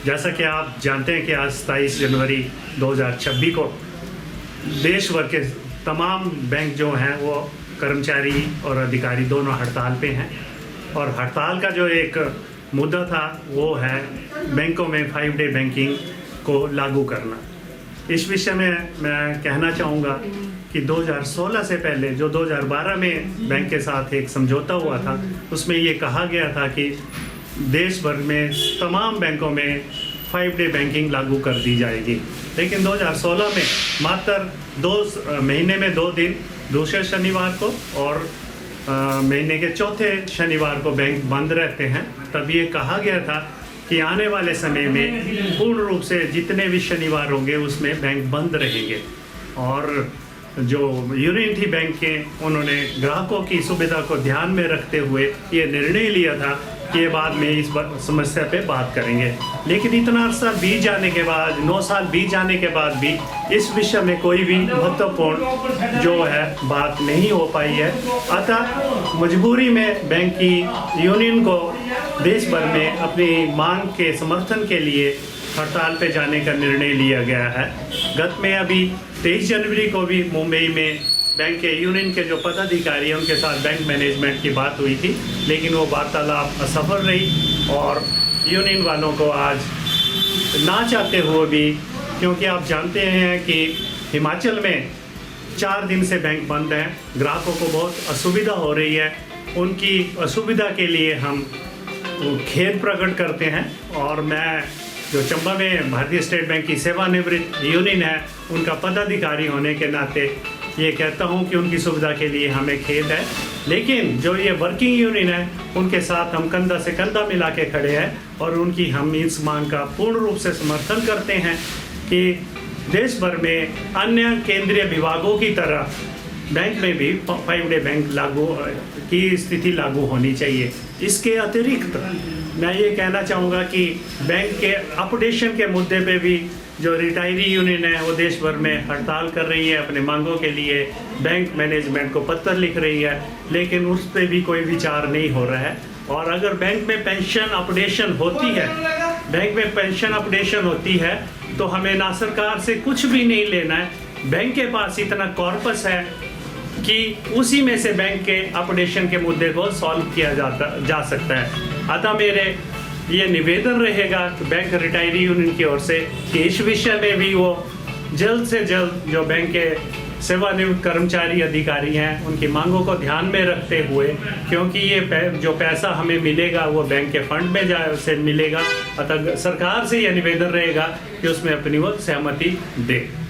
जैसा कि आप जानते हैं कि आज 27 जनवरी 2026 को देश भर के तमाम बैंक जो हैं वो कर्मचारी और अधिकारी दोनों हड़ताल पे हैं। और हड़ताल का जो एक मुद्दा था वो है बैंकों में 5 डे बैंकिंग को लागू करना। इस विषय में मैं कहना चाहूँगा कि 2016 से पहले जो 2012 में बैंक के साथ एक समझौता हुआ था, उसमें ये कहा गया था कि देश भर में तमाम बैंकों में 5 डे बैंकिंग लागू कर दी जाएगी। लेकिन 2016 में मात्र 2 महीने में 2 दिन, दूसरे शनिवार को और महीने के चौथे शनिवार को बैंक बंद रहते हैं। तब ये कहा गया था कि आने वाले समय में पूर्ण रूप से जितने भी शनिवार होंगे उसमें बैंक बंद रहेंगे। और जो यूनियन थी बैंक के, उन्होंने ग्राहकों की सुविधा को ध्यान में रखते हुए ये निर्णय लिया था कि ये बाद में इस समस्या पे बात करेंगे। लेकिन इतना अर्सा बीत जाने के बाद, 9 साल बीत जाने के बाद भी इस विषय में कोई भी महत्वपूर्ण जो है बात नहीं हो पाई है। अतः मजबूरी में बैंक की यूनियन को देश भर में अपनी मांग के समर्थन के लिए हड़ताल पे जाने का निर्णय लिया गया है। गत में अभी 23 जनवरी को भी मुंबई में बैंक के यूनियन के जो पदाधिकारी हैं उनके साथ बैंक मैनेजमेंट की बात हुई थी, लेकिन वो वार्तालाप असफल रही। और यूनियन वालों को आज ना चाहते हुए भी, क्योंकि आप जानते हैं कि हिमाचल में 4 दिन से बैंक बंद है, ग्राहकों को बहुत असुविधा हो रही है। उनकी असुविधा के लिए हम खेद प्रकट करते हैं। और मैं जो चंबा में भारतीय स्टेट बैंक की सेवानिवृत्त यूनियन है, उनका पदाधिकारी होने के नाते ये कहता हूं कि उनकी सुविधा के लिए हमें खेद है। लेकिन जो ये वर्किंग यूनियन है, उनके साथ हम कंधा से कंधा मिला के खड़े हैं और उनकी हम इस मांग का पूर्ण रूप से समर्थन करते हैं कि देश भर में अन्य केंद्रीय विभागों की तरह बैंक में भी 5 डे बैंक लागू की स्थिति लागू होनी चाहिए। इसके अतिरिक्त मैं ये कहना चाहूँगा कि बैंक के अपडेशन के मुद्दे पे भी जो रिटायरी यूनियन है वो देश भर में हड़ताल कर रही है, अपने मांगों के लिए बैंक मैनेजमेंट को पत्र लिख रही है, लेकिन उस पर भी कोई विचार नहीं हो रहा है। और अगर बैंक में पेंशन अपडेशन होती है तो हमें ना सरकार से कुछ भी नहीं लेना है। बैंक के पास इतना कॉर्पस है कि उसी में से बैंक के अपडेशन के मुद्दे को सॉल्व किया जा सकता है। अतः मेरे ये निवेदन रहेगा कि बैंक रिटायरी यूनियन की ओर से कि इस विषय में भी वो जल्द से जल्द जो बैंक के सेवानिवृत्त कर्मचारी अधिकारी हैं उनकी मांगों को ध्यान में रखते हुए, क्योंकि ये जो पैसा हमें मिलेगा वो बैंक के फंड में से मिलेगा। अतः सरकार से यह निवेदन रहेगा कि उसमें अपनी वो सहमति दे।